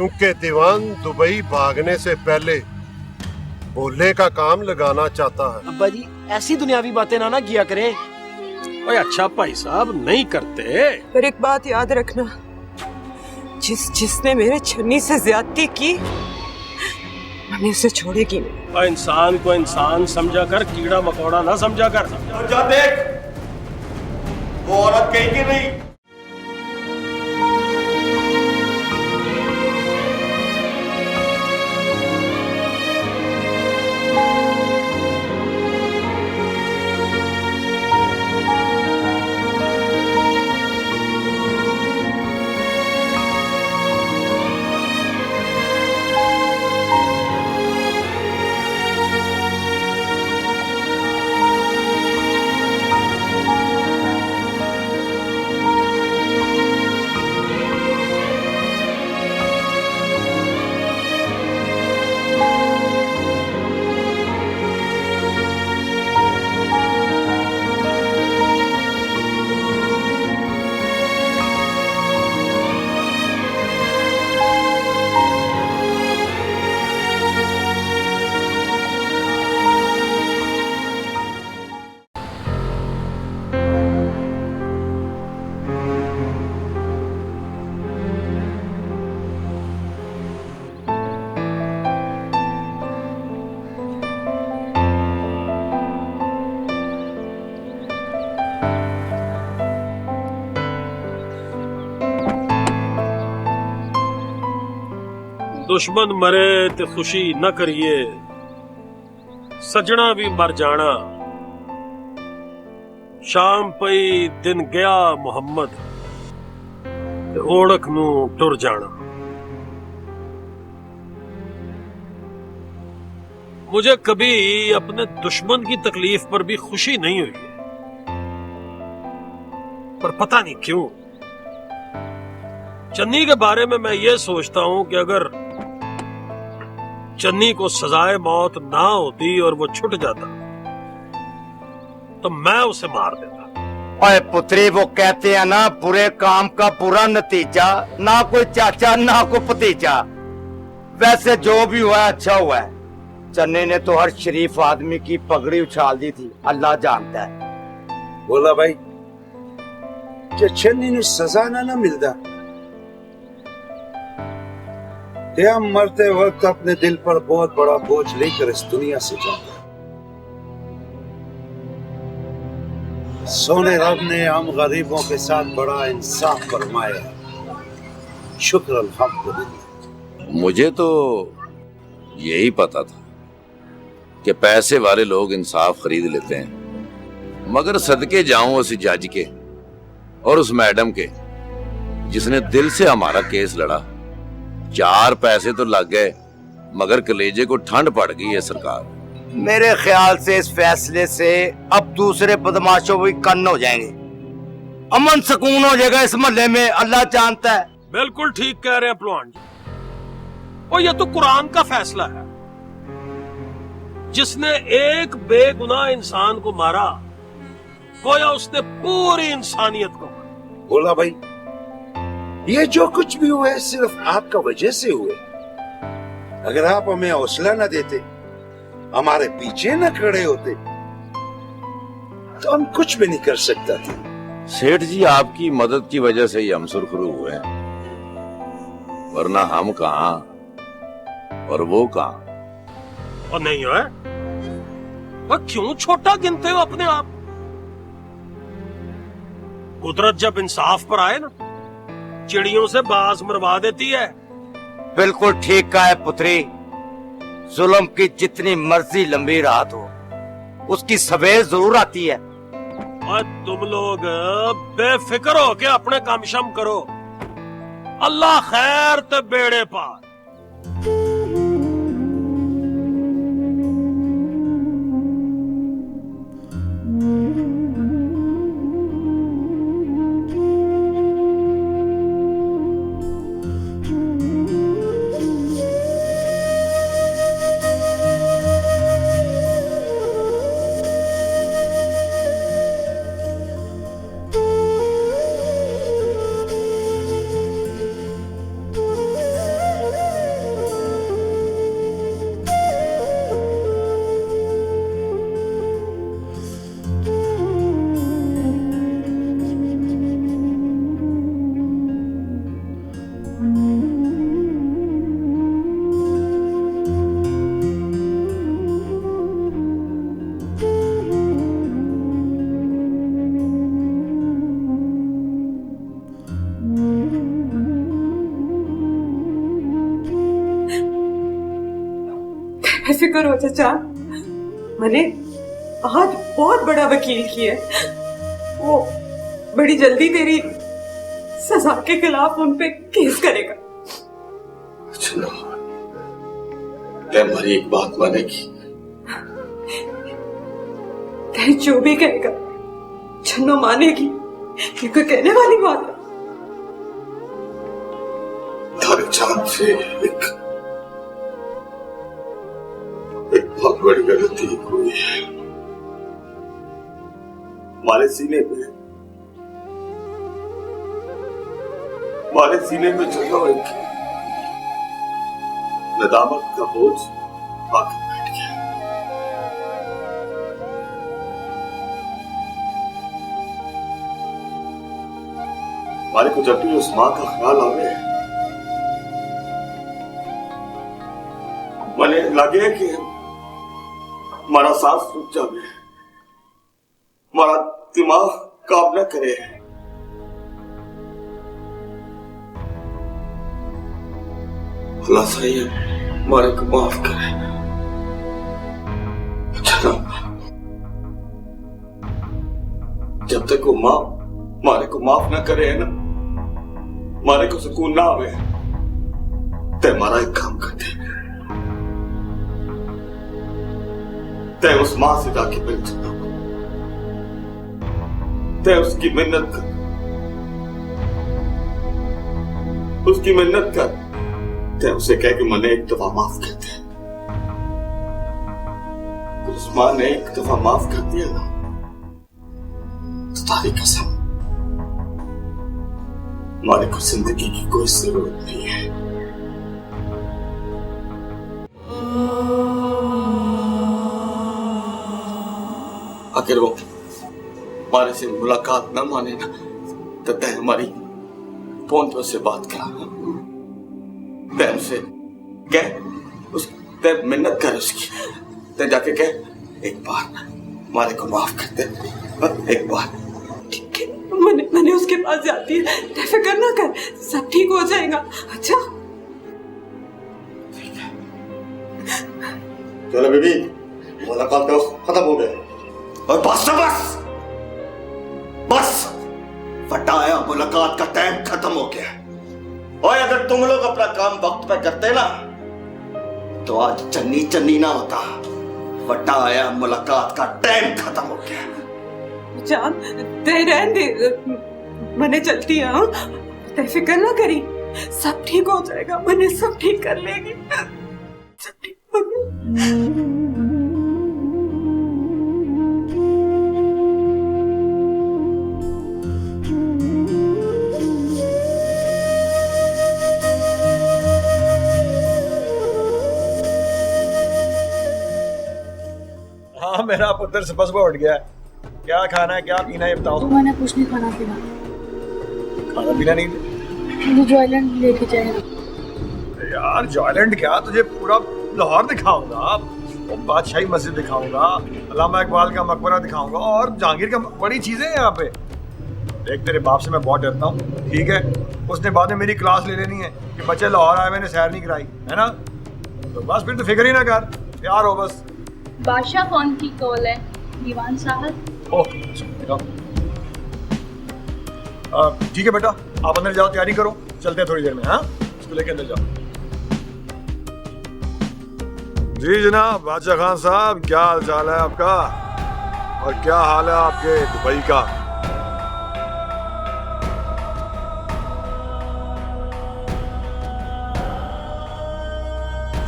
क्योंकि दीवान दुबई भागने से पहले बोलने का काम लगाना चाहता है। अब्बा जी ऐसी दुनियावी बातें ना किया करें। ओए अच्छा भाई साहब नहीं करते। पर एक बात याद रखना, जिसने मेरे छन्नी से ज्यादती की मैं उसे छोड़ेगी नहीं। और इंसान को इंसान समझा कर, कीड़ा मकोड़ा ना समझा कर। जा देख वो औरत गई कि नहीं। दुश्मन मरे ते खुशी न करिए, सजना भी मर जाना। शाम पई दिन गया मुहम्मद ते ओढ़क नू टुर जाना। मुझे कभी अपने दुश्मन की तकलीफ पर भी खुशी नहीं हुई है, पर पता नहीं क्यों चन्नी के बारे में मैं ये सोचता हूं कि अगर चन्नी को सजाए मौत ना होती और वो छुट जाता तो मैं उसे मार देता। ओए पुत्री, वो कहते हैं ना, बुरे काम का बुरा नतीजा, ना कोई चाचा ना कोई भतीजा। वैसे जो भी हुआ अच्छा हुआ है। चन्नी ने तो हर शरीफ आदमी की पगड़ी उछाल दी थी, अल्लाह जानता है। बोला भाई जे चन्नी ने सजा ना मिलता तो हम मरते वक्त अपने दिल पर बहुत बड़ा बोझ लेकर इस दुनिया से जाता। सोने रब ने हम गरीबों के साथ बड़ा इंसाफ फरमाया। शुक्र अल्हम्दुलिल्लाह। मुझे तो यही पता था कि पैसे वाले लोग इंसाफ खरीद लेते हैं, मगर सदके जाऊं उस जज के और उस मैडम के जिसने दिल से हमारा केस लड़ा। 4 पैसे तो लग गए, मगर कलेजे को ठंड पड़ गई है सरकार। मेरे ख्याल से इस फैसले से अब दूसरे बदमाशों भी कन्न हो जाएंगे, अमन सुकून हो जाएगा इस मोहल्ले में, अल्लाह जानता है। बिल्कुल ठीक कह रहे हैं पहलवान जी। और ये तो कुरान का फैसला है। जिसने एक बेगुनाह इंसान को मारा, गोया उसने पूरी इंसानियत को मारा। बोला भाई ये जो कुछ भी हुआ है सिर्फ आपका वजह से हुए। अगर आप हमें हौसला न देते, हमारे पीछे न खड़े होते, तो हम कुछ भी नहीं कर सकता थे। सेठ जी आपकी मदद की वजह से ही हम सुरखरू हुए हैं, वरना हम कहां और वो कहां। और नहीं है वह क्यों छोटा गिनते हो अपने आप। कुदरत जब इंसाफ पर आए ना, चिड़ियों से बाज मरवा देती है। बिल्कुल ठीक कहा है पुत्री। जुल्म की जितनी मर्जी लंबी रात हो, उसकी सवेर जरूर आती है। और तुम लोग बेफिक्र हो के अपने काम शम करो, अल्लाह खैर ते बेड़े पार। बेफिक्र हो चाचा। मैंने आज बहुत बड़ा वकील किया, वो बड़ी जल्दी तेरी सजा के खिलाफ उन पे केस करेगा। चलो, हमारी एक बात मानेगी? तय जो भी कहेगा छन्नो मानेगी, क्योंकि कहने वाली बात है। तारे चांद से एक बहुत बड़ी गलती हुई है। हमारे सीने में जो एक नदामत का बोझ आके बैठ गया। हमारे को जब भी उस मां का ख्याल आवे, मने लगे कि हमारा सांस रुक जावे, हमारा दिमाग काम न करे। अल्लाह सही है, हमारे को माफ करे। चलो, जब तक वो माँ हमारे को माफ ना करे ना, हमारे को सुकून ना आवे, ते हमारा एक काम करते, ते उस माँ से जाके मिल चुका, ते उसकी मिन्नत कर, ते उसे कह कि मैंने एक दफा माफ कर दे। उस माँ ने एक दफा माफ कर दिया ना, तो तारी कसम हमारे को जिंदगी की कोई जरूरत नहीं है। अगर वो हमारे से मुलाकात न माने ना, तो तय हमारी फोन पे उससे बात करा, तय उसे कह, उस तय मिन्नत कर उसकी, तय जाके कह एक बार हमारे को माफ कर दे, एक बार। ठीक है, मैंने उसके पास जाती है, फिक्र ना कर, सब ठीक हो जाएगा। अच्छा चलो बेबी, मुलाकात तो खत्म हो गया, और बस फटाया, मुलाकात का टाइम खत्म हो गया। और अगर तुम लोग अपना काम वक्त पे करते ना, तो आज चन्नी ना होता। फटाया, मुलाकात का टाइम खत्म हो गया। जान तय रहने दे, मैंने चलती है। हाँ, तय फिक्र ना करी, सब ठीक हो जाएगा, मैंने सब ठीक कर लेगी, सब ठीक हो गया। हाँ, मेरा पुत्र से बस उठ गया। क्या खाना है, क्या पीना है, बताओ। तो मैंने कुछ नहीं खाना पीना। खाना पीना नहीं? मुझे जॉयलैंड लेके जाएगा। यार जॉयलैंड क्या, तुझे पूरा लाहौर दिखाऊंगा, बादशाही मस्जिद दिखाऊंगा, अल्लामा इकबाल का मकबरा दिखाऊंगा, और जहांगीर का बड़ी चीजें हैं यहाँ पे। देख, तेरे बाप से मैं बहुत डरता हूँ, ठीक है? उसने बाद में मेरी क्लास ले लेनी है कि बच्चे लाहौर आए, मैंने सैर नहीं कराई, है ना? तो बस फिर तो फिक्र ही ना कर, तैयार हो बस। बादशाह कौन की कॉल है? दीवान साहब। ओह ठीक है बेटा, आप अंदर जाओ, तैयारी करो, चलते हैं थोड़ी देर में। हाँ, इसको लेके अंदर जाओ। जी जनाब, बादशाह खान साहब, क्या हाल चाल है आपका, और क्या हाल है आपके दुबई का?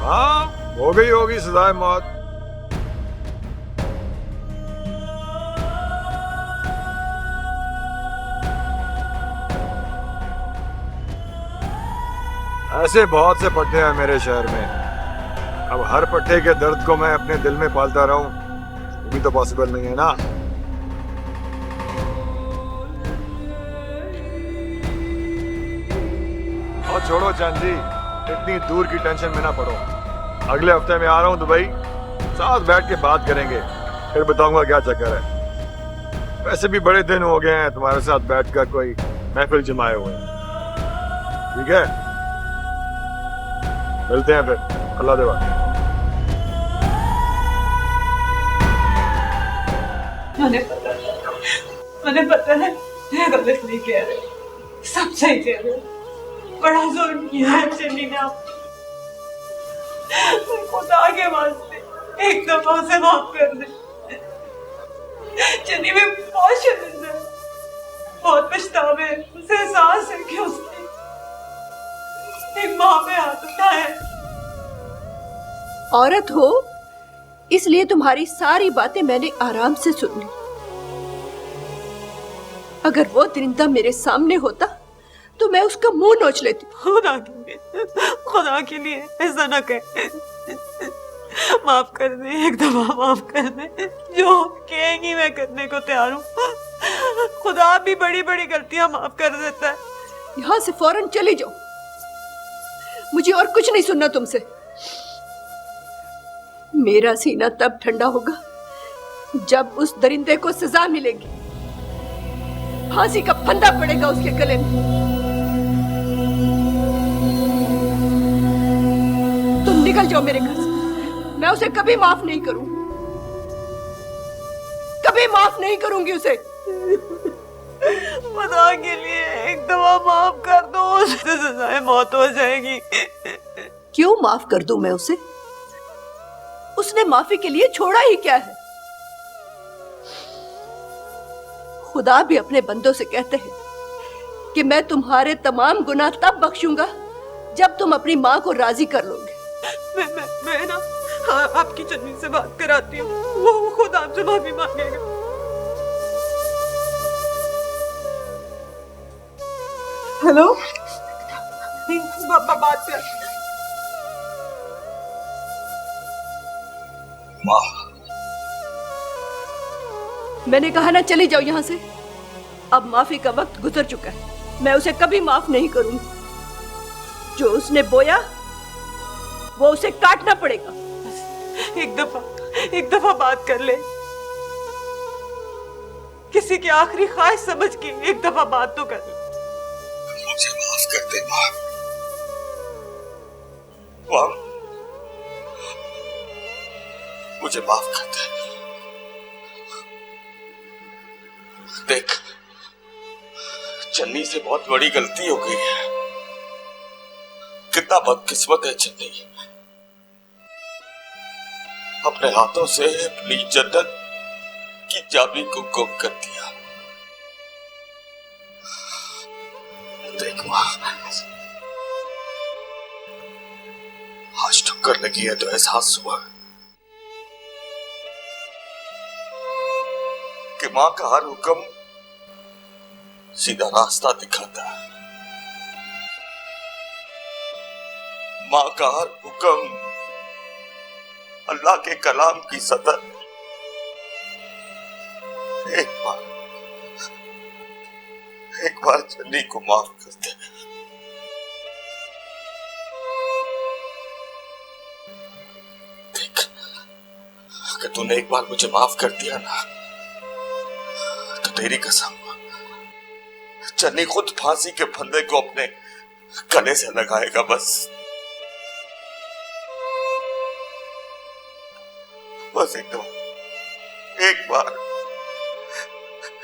हाँ, हो गई होगी सजाए मौत। ऐसे बहुत से पट्टे हैं मेरे शहर में, अब हर पट्टे के दर्द को मैं अपने दिल में पालता रहूं, वो भी तो पॉसिबल नहीं है ना। और छोड़ो चांद जी, इतनी दूर की टेंशन में ना पड़ो। अगले हफ्ते में आ रहा हूं दुबई, साथ बैठ के बात करेंगे, फिर बताऊंगा क्या चक्कर है। वैसे भी बड़े दिन हो गए हैं तुम्हारे साथ बैठकर कोई महफिल जमाए हुए, ठीक है? मिलते हैं फिर, अल्लाह देवा। मैंने पता है मैं गलत नहीं कह रही, सब सही कह रहे हो। बड़ा जुल्म किया है चन्नी ने आप, खुदा के वास्ते एक दफा उसे माफ कर दे। चन्नी में बहुत शर्मिंदा है, बहुत पछतावे है, उसे एहसास है कि उसने एक माँ पे हाथ उठाया है। औरत हो इसलिए तुम्हारी सारी बातें मैंने आराम से सुन ली। अगर वो दरिंदा मेरे सामने होता तो मैं उसका मुंह नोच लेती। खुदा के लिए ऐसा ना कहे, माफ कर दे, एक दफा माफ कर दे, जो कहेंगी मैं करने को तैयार हूँ। खुदा भी बड़ी बड़ी गलतियां माफ कर देता है। यहाँ से फौरन चली जाओ, मुझे और कुछ नहीं सुनना तुमसे। मेरा सीना तब ठंडा होगा जब उस दरिंदे को सजा मिलेगी, फांसी का फंदा पड़ेगा उसके गले में। तुम निकल जाओ मेरे घर से, मैं उसे कभी माफ नहीं करूं, कभी माफ नहीं करूंगी उसे। खुदा के लिए एक दफा माफ कर दो, उससे सजाए मौत हो जाएगी। क्यों माफ कर दूं मैं उसे? उसने माफी के लिए छोड़ा ही क्या है? खुदा भी अपने बंदों से कहते हैं कि मैं तुम्हारे तमाम गुनाह तब बख्शूंगा जब तुम अपनी माँ को राजी कर लोगे। मैं ना आपकी चन्नी से बात कराती हूँ, वो खुद आपसे माफी मांगेगा। हेलो, बात कर। माँ, मैंने कहा ना चली जाओ यहाँ से। अब माफी का वक्त गुजर चुका है, मैं उसे कभी माफ नहीं करूंगी। जो उसने बोया वो उसे काटना पड़ेगा। एक दफा बात कर ले, किसी की आखिरी ख्वाहिश समझ के एक दफा बात तो कर ले। मुझे माफ कर दे माँ। माँ, मुझे माफ कर दे। देख, चन्नी से बहुत बड़ी गलती हो गई है। कितना बदकिस्मत है चन्नी, अपने हाथों से अपनी जन्नत की चाबी को गुम कर दिया। देख माँ, आज ठुक्कर लगी है तो एहसास हुआ कि माँ का हर हुक्म सीधा रास्ता दिखाता है। माँ का हर हुक्म अल्लाह के कलाम की सतर। एक बार चन्नी को माफ कर दे। देख, अगर तूने एक बार मुझे माफ कर दिया ना, तो तेरी कसम चन्नी खुद फांसी के फंदे को अपने गले से लगाएगा। बस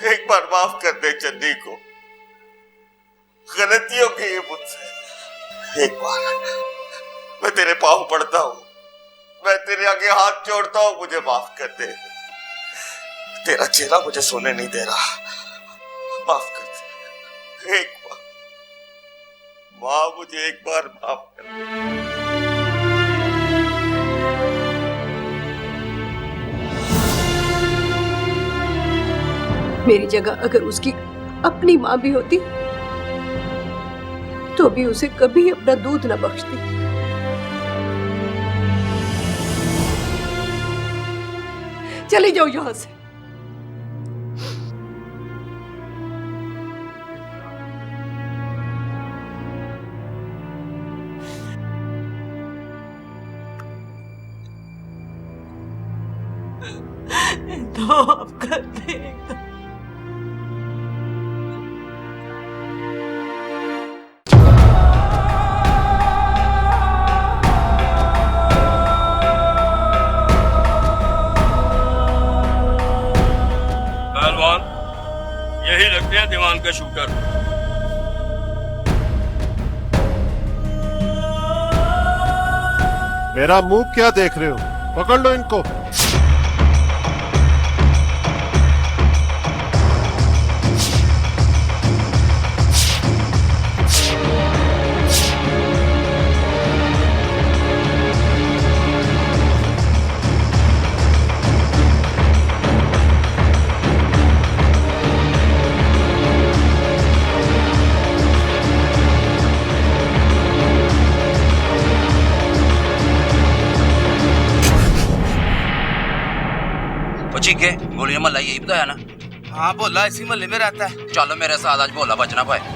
एक बार माफ कर दे चन्नी को। गलतियों की है मुझसे। एक बार मैं तेरे पांव पड़ता हूं, मैं तेरे आगे हाथ जोड़ता हूं, मुझे माफ कर दे। तेरा चेहरा मुझे सोने नहीं दे रहा, माफ कर दे। एक बार माँ, मुझे एक बार माफ कर दे। मेरी जगह अगर उसकी अपनी माँ भी होती तो भी उसे कभी अपना दूध न बख्शती। चली जाओ यहां से। माफ कर दे। यही लगते हैं दीवान के शूटर। मेरा मुंह क्या देख रहे हो? पकड़ लो इनको। ठीक है, गोलियां मोहल्ला यही बताया ना? हाँ भोला इसी मोहल्ले में रहता है। चलो मेरे साथ आज भोला बचना पाए।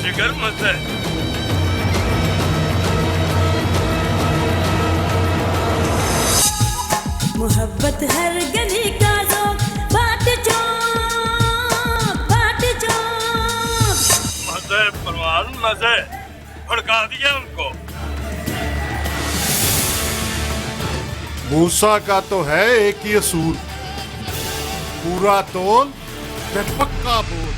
जिगर मजे। मोहब्बत हर गली का ज़ौक़, बाट चौक मजे परवान मजे, भड़का दिया उनको। मूसा का तो है एक ही असूल, पूरा तोल मैं पक्का बोल।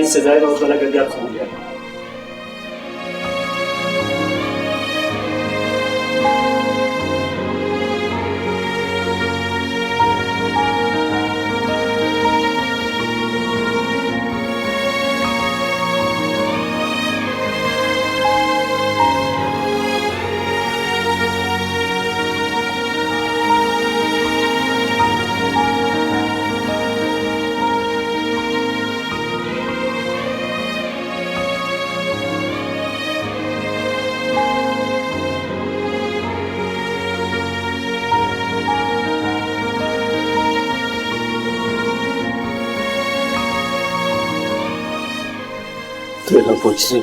सजाए बहुत वाला करके आप समझ गए। तेरा मुझसे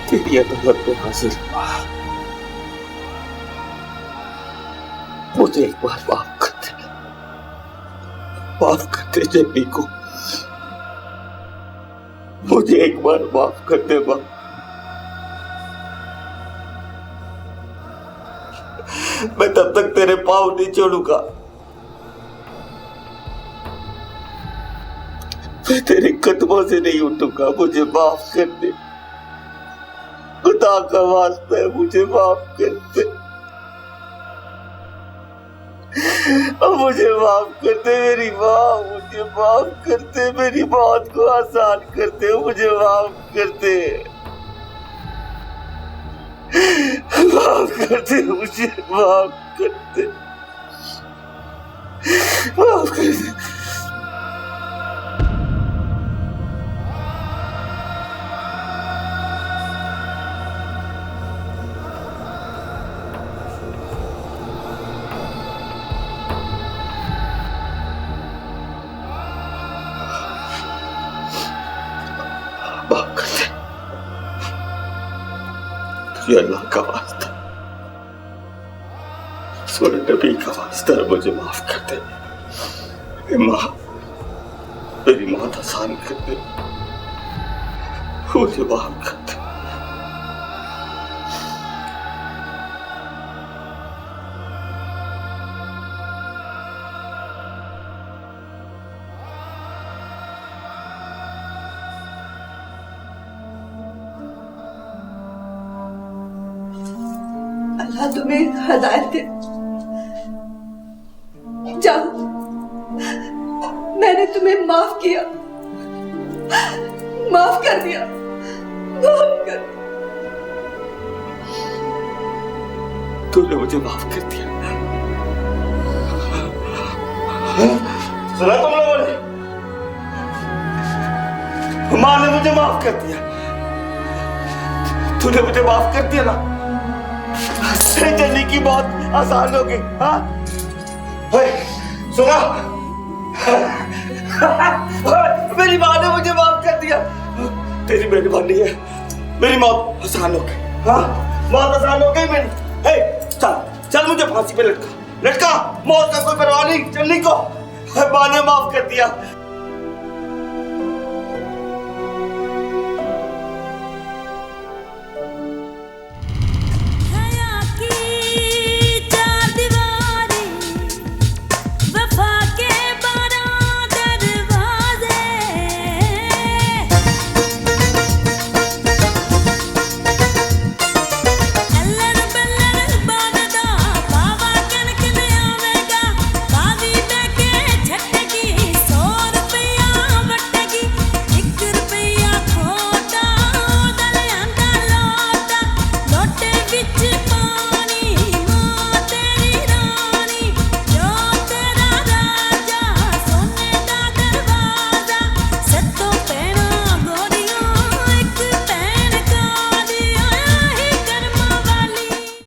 तेरी अदालत पे हाजिर, मुझे एक बार माफ कर दे जब्बी को, मुझे एक बार माफ कर दे माँ। मैं तब तक तेरे पाँव नहीं छोड़ूंगा, मैं तेरे कदमों से नहीं उठूंगा। मुझे माफ कर दे, खुदा का वास्ता है मुझे माफ कर दे, मुझे माफ कर दे मेरी माँ, मुझे माफ कर दे, मेरी मौत को आसान कर दे, मुझे माफ कर दे, माफ कर दे, मुझे माफ कर दे, माफ कर दे। ये अल्लाह का वास्ता, सोने नबी का वास्ता, मुझे माफ कर दे। माँ, मेरी मौत आसान कर दे, मुझे माफ कर दे। अल्लाह तुम्हें हदायत दे। जाओ, मैंने तुम्हें माफ किया, माफ कर दिया, माफ कर। तूने मुझे माफ कर दिया। सुना तुम लोगों ने? माँ ने मुझे माफ कर दिया। तूने मुझे माफ कर दिया ना, जल्दी की बहुत आसान होगी। हाँ, सुना? मेरी माँ ने मुझे माफ कर दिया। तेरी मेहरबानी है, मेरी मौत आसान हो गई। हाँ, मौत आसान हो गई मेरी। चल चल, मुझे फांसी पे लटका, लटका, मौत का कोई परवाह नहीं। चलने को माँ ने माफ कर दिया।